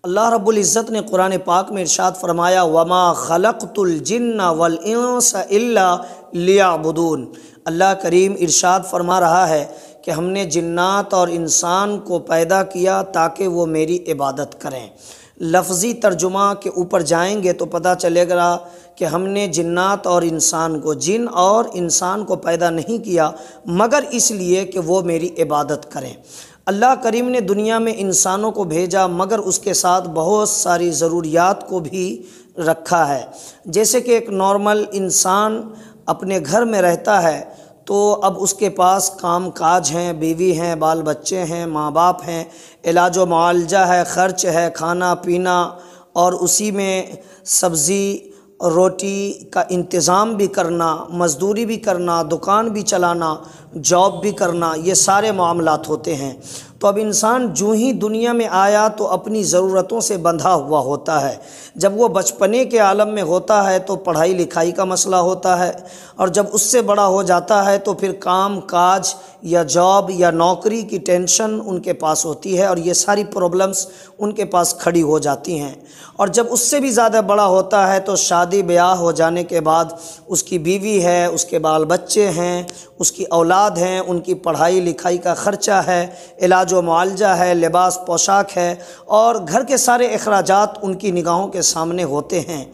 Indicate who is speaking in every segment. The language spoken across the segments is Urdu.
Speaker 1: اللہ رب العزت نے قرآن پاک میں ارشاد فرمایا وما خلقت الجن والانس الا لیعبدون۔ اللہ کریم ارشاد فرما رہا ہے کہ ہم نے جنات اور انسان کو پیدا کیا تاکہ وہ میری عبادت کریں۔ لفظی ترجمہ کے اوپر جائیں گے تو پتہ چلے گا کہ ہم نے جنات اور انسان کو، جن اور انسان کو پیدا نہیں کیا مگر اس لیے کہ وہ میری عبادت کریں۔ اللہ کریم نے دنیا میں انسانوں کو بھیجا مگر اس کے ساتھ بہت ساری ضروریات کو بھی رکھا ہے۔ جیسے کہ ایک نارمل انسان اپنے گھر میں رہتا ہے تو اب اس کے پاس کام کاج ہیں، بیوی ہیں، بال بچے ہیں، ماں باپ ہیں، علاج و معالجہ ہے، خرچ ہے، کھانا پینا، اور اسی میں سبزی روٹی کا انتظام بھی کرنا، مزدوری بھی کرنا، دکان بھی چلانا، جاب بھی کرنا، یہ سارے معاملات ہوتے ہیں۔ تو اب انسان جو ہی دنیا میں آیا تو اپنی ضرورتوں سے بندھا ہوا ہوتا ہے۔ جب وہ بچپنے کے عالم میں ہوتا ہے تو پڑھائی لکھائی کا مسئلہ ہوتا ہے، اور جب اس سے بڑا ہو جاتا ہے تو پھر کام کاج یا جاب یا نوکری کی ٹینشن ان کے پاس ہوتی ہے، اور یہ ساری پرابلمز ان کے پاس کھڑی ہو جاتی ہیں۔ اور جب اس سے بھی زیادہ بڑا ہوتا ہے تو شادی بیاہ ہو جانے کے بعد اس کی بیوی ہے، اس کے بال بچے ہیں، اس کی اولاد ہیں، ان کی پڑھائی لکھائی کا خرچہ ہے، علاج و معالجہ ہے، لباس پوشاک ہے، اور گھر کے سارے اخراجات ان کی نگاہوں کے سامنے ہوتے ہیں۔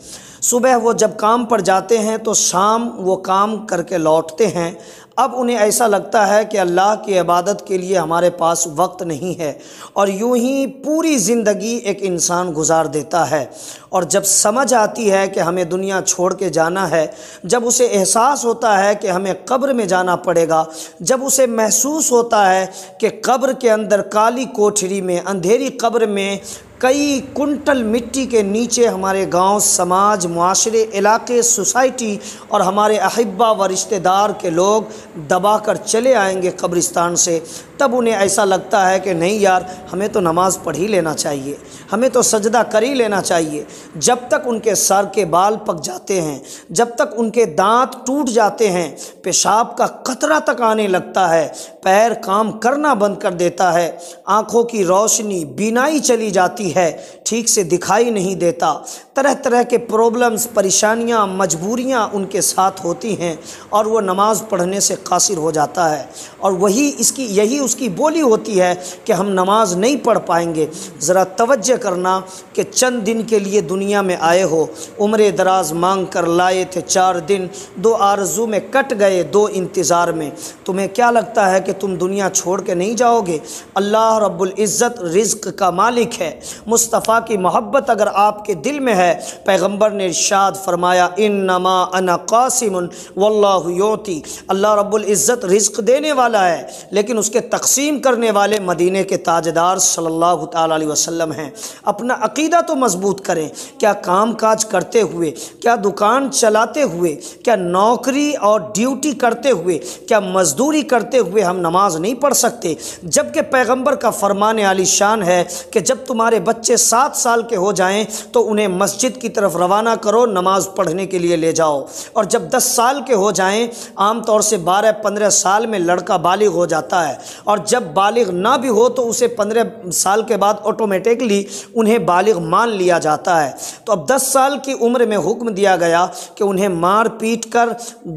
Speaker 1: صبح وہ جب کام پر جاتے ہیں تو شام وہ کام کر کے لوٹتے ہیں۔ اب انہیں ایسا لگتا ہے کہ اللہ کی عبادت کے لیے ہمارے پاس وقت نہیں ہے، اور یوں ہی پوری زندگی ایک انسان گزار دیتا ہے۔ اور جب سمجھ آتی ہے کہ ہمیں دنیا چھوڑ کے جانا ہے، جب اسے احساس ہوتا ہے کہ ہمیں قبر میں جانا پڑے گا، جب اسے محسوس ہوتا ہے کہ قبر کے اندر کالی کوٹھری میں، اندھیری قبر میں کئی کنٹل مٹی کے نیچے ہمارے گاؤں، سماج، معاشرے، علاقے، سوسائٹی اور ہمارے احبہ و رشتہ دار کے لوگ دبا کر چلے آئیں گے قبرستان سے، تب انہیں ایسا لگتا ہے کہ نہیں یار، ہمیں تو نماز پڑھ ہی لینا چاہیے، ہمیں تو سجدہ کر ہی لینا چاہیے۔ جب تک ان کے سر کے بال پک جاتے ہیں، جب تک ان کے دانت ٹوٹ جاتے ہیں، پیشاب کا قطرہ تک آنے لگتا ہے، پیر کام کرنا بند کر دیتا ہے، آنکھوں کی روشنی، بینائی چلی جاتی ہے، ٹھیک سے دکھائی نہیں دیتا، طرح طرح کے پرابلمز، پریشانیاں، مجبوریاں ان کے ساتھ ہوتی ہیں، اور وہ نماز پڑھنے سے قاصر ہو جاتا ہے، اور یہی اس کی بولی ہوتی ہے کہ ہم نماز نہیں پڑھ پائیں گے۔ ذرا توجہ کرنا کہ چند دن کے لیے دنیا میں آئے ہو، عمر دراز مانگ کر لائے تھے 4 دن، 2 آرزو میں کٹ گئے، 2 انتظار میں۔ تمہیں کیا لگتا ہے کہ تم دنیا چھوڑ کے نہیں جاؤ گے؟ اللہ رب العزت رزق کا مالک ہے۔ مصطفیٰ کی محبت اگر آپ کے دل میں ہے، پیغمبر نے ارشاد فرمایا انما انا قاسم واللہ یعطی۔ اللہ رب العزت رزق دینے والا ہے، لیکن اس کے تقسیم کرنے والے مدینے کے تاجدار صلی اللہ تعالی علیہ وسلم ہیں۔ اپنا عقیدہ تو مضبوط کریں۔ کیا کام کاج کرتے ہوئے، کیا دکان چلاتے ہوئے، کیا نوکری اور ڈیوٹی کرتے ہوئے، کیا مزدوری کرتے ہوئے ہم نماز نہیں پڑھ سکتے؟ جبکہ پیغمبر کا فرمان عالی شان ہے کہ جب تمہارے بچے 7 سال کے ہو جائیں تو انہیں مسجد کی طرف روانہ کرو، نماز پڑھنے کے لیے لے جاؤ، اور جب 10 سال کے ہو جائیں، عام طور سے 12-15 سال میں لڑکا بالغ ہو جاتا ہے، اور جب بالغ نہ بھی ہو تو اسے 15 سال کے بعد آٹومیٹکلی انہیں بالغ مان لیا جاتا ہے۔ تو اب 10 سال کی عمر میں حکم دیا گیا کہ انہیں مار پیٹ کر،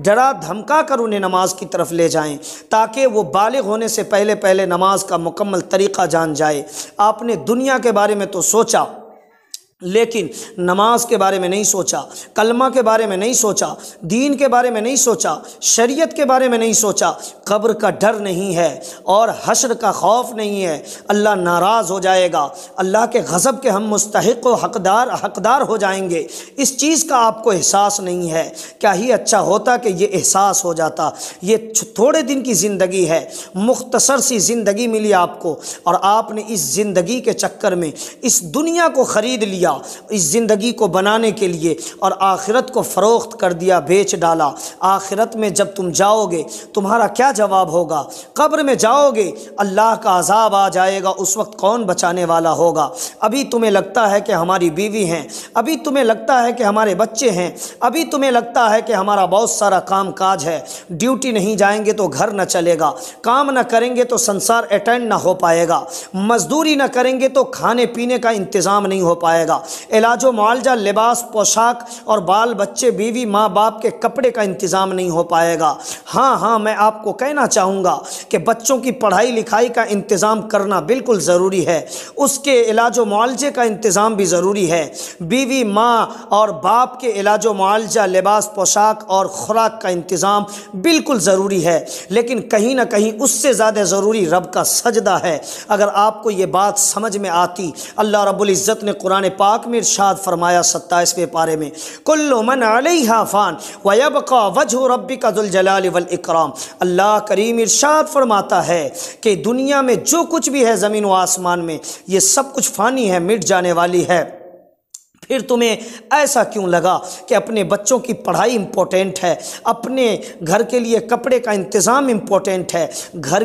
Speaker 1: ڈرا دھمکا کر انہیں نماز کی طرف لے جائیں، تاکہ وہ بالغ ہونے سے پہلے نماز کا مکمل طریقہ جان جائے۔ آپ نے دنیا کے بارے میں تو سوچا، لیکن نماز کے بارے میں نہیں سوچا، کلمہ کے بارے میں نہیں سوچا، دین کے بارے میں نہیں سوچا، شریعت کے بارے میں نہیں سوچا۔ قبر کا ڈر نہیں ہے اور حشر کا خوف نہیں ہے، اللہ ناراض ہو جائے گا، اللہ کے غضب کے ہم مستحق و حقدار ہو جائیں گے، اس چیز کا آپ کو احساس نہیں ہے۔ کیا ہی اچھا ہوتا کہ یہ احساس ہو جاتا۔ یہ تھوڑے دن کی زندگی ہے، مختصر سی زندگی ملی آپ کو، اور آپ نے اس زندگی کے چکر میں اس دنیا کو خرید لیا، دیا اس زندگی کو بنانے کے لیے اور آخرت کو فروخت کر دیا، بیچ ڈالا۔ آخرت میں جب تم جاؤ گے تمہارا کیا جواب ہوگا؟ قبر میں جاؤ گے اللہ کا عذاب آ جائے گا، اس وقت کون بچانے والا ہوگا؟ ابھی تمہیں لگتا ہے کہ ہماری بیوی ہیں، ابھی تمہیں لگتا ہے کہ ہمارے بچے ہیں، ابھی تمہیں لگتا ہے کہ ہمارا بہت سارا کام کاج ہے، ڈیوٹی نہیں جائیں گے تو گھر نہ چلے گا، کام نہ کریں گے تو سنسار اٹینڈ نہ ہو پائے گا، مزدوری نہ کریں گے تو کھانے پینے کا انتظام نہیں ہو پائے گا، علاج و معالجہ، لباس، پوشاک اور بال بچے، بیوی، ماں باپ کے کپڑے کا انتظام نہیں ہو پائے گا۔ ہاں میں آپ کو کہنا چاہوں گا کہ بچوں کی پڑھائی لکھائی کا انتظام کرنا بالکل ضروری ہے، اس کے علاج و معالجے کا انتظام بھی ضروری ہے، بیوی، ماں اور باپ کے علاج و معالجہ، لباس، پوشاک اور خوراک کا انتظام بالکل ضروری ہے، لیکن کہیں نہ کہیں اس سے زیادہ ضروری رب کا سجدہ ہے۔ اگر آپ کو یہ بات سمجھ میں آتی، اللہ رب العزت نے قرآن پاک میں ارشاد فرمایا 27ویں پارے میں، کل من علیہا فان ویبقى وجہ ربک ذو الجلال والاکرام۔ اللہ کریم ارشاد فرماتا ہے کہ دنیا میں جو کچھ بھی ہے زمین و آسمان میں، یہ سب کچھ فانی ہے، مٹ جانے والی ہے۔ پھر تمہیں ایسا کیوں لگا کہ اپنے بچوں کی پڑھائی امپورٹنٹ ہے، اپنے گھر کے لیے کپڑے کا انتظام امپورٹنٹ ہے، گھر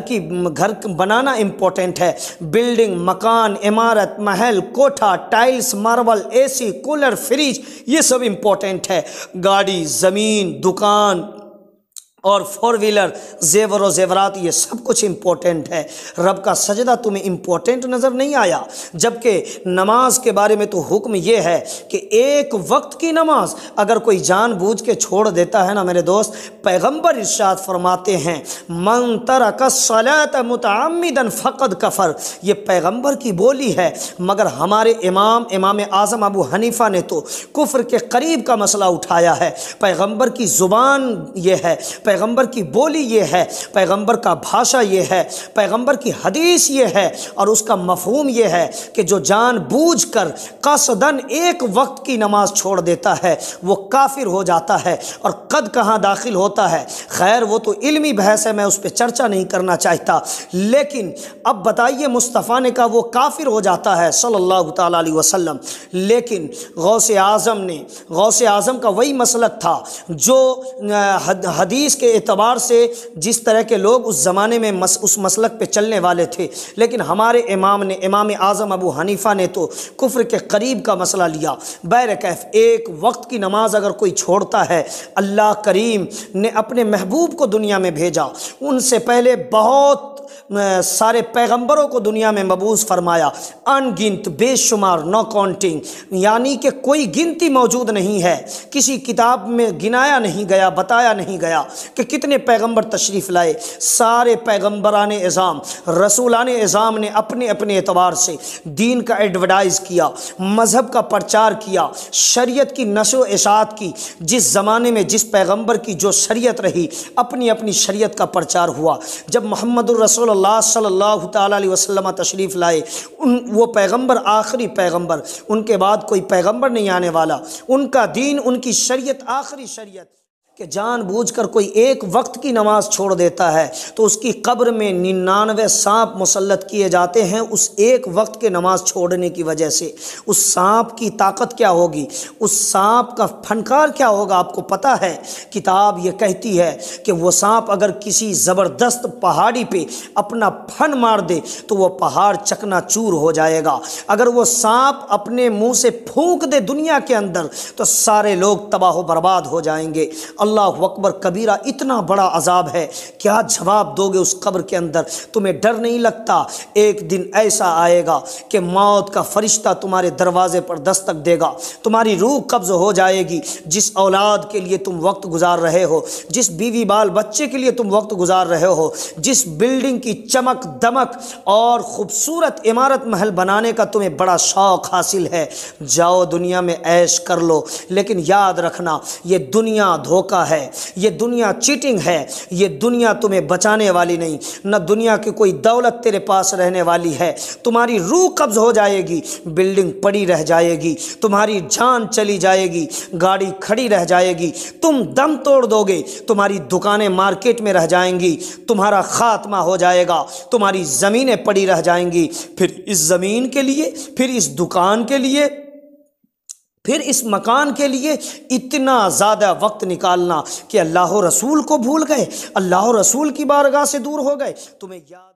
Speaker 1: بنانا امپورٹنٹ ہے، بلڈنگ، مکان، عمارت، محل، کوٹھا، ٹائلز، ماربل، اے سی، کولر، فریج، یہ سب امپورٹنٹ ہے، گاڑی، زمین، دکان اور فور ویلر، زیور و زیورات، یہ سب کچھ امپورٹنٹ ہے۔ رب کا سجدہ تمہیں امپورٹنٹ نظر نہیں آیا؟ جبکہ نماز کے بارے میں تو حکم یہ ہے کہ ایک وقت کی نماز اگر کوئی جان بوجھ کے چھوڑ دیتا ہے نا میرے دوست، پیغمبر ارشاد فرماتے ہیں من ترک الصلاۃ متعمدا فقد کفر، یہ پیغمبر کی بولی ہے، مگر ہمارے امام اعظم ابو حنیفہ نے تو کفر کے قریب کا مسئلہ اٹھایا ہے۔ پیغمبر کی زبان یہ ہے، پیغمبر کی بولی یہ ہے، پیغمبر کا بھاشا یہ ہے، پیغمبر کی حدیث یہ ہے، اور اس کا مفہوم یہ ہے کہ جو جان بوجھ کر قصداً ایک وقت کی نماز چھوڑ دیتا ہے وہ کافر ہو جاتا ہے۔ اور قد کہاں داخل ہوتا ہے، خیر وہ تو علمی بحث ہے، میں اس پہ چرچا نہیں کرنا چاہتا، لیکن اب بتائیے مصطفیٰ نے کہا وہ کافر ہو جاتا ہے صلی اللہ تعالیٰ علیہ وسلم، لیکن غوث اعظم کا وہی مسلک تھا جو حدیث کے اعتبار سے جس طرح کے لوگ اس زمانے میں اس مسلک پہ چلنے والے تھے، لیکن ہمارے امام اعظم ابو حنیفہ نے تو کفر کے قریب کا مسئلہ لیا۔ بہرکیف ایک وقت کی نماز اگر کوئی چھوڑتا ہے، اللہ کریم نے اپنے محبوب کو دنیا میں بھیجا، ان سے پہلے بہت سارے پیغمبروں کو دنیا میں مبعوث فرمایا، ان گنت، بے شمار، نو کاؤنٹنگ، یعنی کہ کوئی گنتی موجود نہیں ہے، کسی کتاب میں گنایا نہیں گیا، بتایا نہیں گیا کہ کتنے پیغمبر تشریف لائے۔ سارے پیغمبران اعظام، رسولان اعظام نے اپنے اپنے اعتبار سے دین کا ایڈورٹائز کیا، مذہب کا پرچار کیا، شریعت کی نشر و اشاعت کی، جس زمانے میں جس پیغمبر کی جو شریعت رہی اپنی اپنی شریعت کا پرچار ہوا۔ جب محمد الرسول اللہ صلی اللہ تعالیٰ علیہ وسلم تشریف لائے، وہ پیغمبر آخری پیغمبر، ان کے بعد کوئی پیغمبر نہیں آنے والا، ان کا دین، ان کی شریعت آخری شریعت، کہ جان بوجھ کر کوئی ایک وقت کی نماز چھوڑ دیتا ہے تو اس کی قبر میں 99 سانپ مسلط کیے جاتے ہیں اس ایک وقت کے نماز چھوڑنے کی وجہ سے۔ اس سانپ کی طاقت کیا ہوگی، اس سانپ کا فنکار کیا ہوگا، آپ کو پتہ ہے؟ کتاب یہ کہتی ہے کہ وہ سانپ اگر کسی زبردست پہاڑی پہ اپنا پھن مار دے تو وہ پہاڑ چکنا چور ہو جائے گا، اگر وہ سانپ اپنے منہ سے پھونک دے دنیا کے اندر تو سارے لوگ تباہ و برباد ہو جائیں گے۔ اللہ اکبر کبیرہ، اتنا بڑا عذاب ہے، کیا جواب دو گے اس قبر کے اندر؟ تمہیں ڈر نہیں لگتا ایک دن ایسا آئے گا کہ موت کا فرشتہ تمہارے دروازے پر دستک دے گا، تمہاری روح قبض ہو جائے گی، جس اولاد کے لیے تم وقت گزار رہے ہو، جس بیوی بال بچے کے لیے تم وقت گزار رہے ہو، جس بلڈنگ کی چمک دمک اور خوبصورت عمارت محل بنانے کا تمہیں بڑا شوق حاصل ہے، جاؤ دنیا میں عیش کر لو، لیکن یاد رکھنا یہ دنیا دھوکہ ہے، یہ دنیا چیٹنگ ہے، یہ دنیا تمہیں بچانے والی نہیں، نہ دنیا کی کوئی دولت تیرے پاس رہنے والی ہے، تمہاری روح قبض ہو جائے گی، بلڈنگ پڑی رہ جائے گی، تمہاری جان چلی جائے گی، گاڑی کھڑی رہ جائے گی، تم دم توڑ دو گے، تمہاری دکانیں مارکیٹ میں رہ جائیں گی، تمہارا خاتمہ ہو جائے گا، تمہاری زمینیں پڑی رہ جائیں گی، پھر اس زمین کے لیے، پھر اس دکان کے لیے پھر اس مکان کے لیے اتنا زیادہ وقت نکالنا کہ اللہ و رسول کو بھول گئے، اللہ و رسول کی بارگاہ سے دور ہو گئے، تمہیں یاد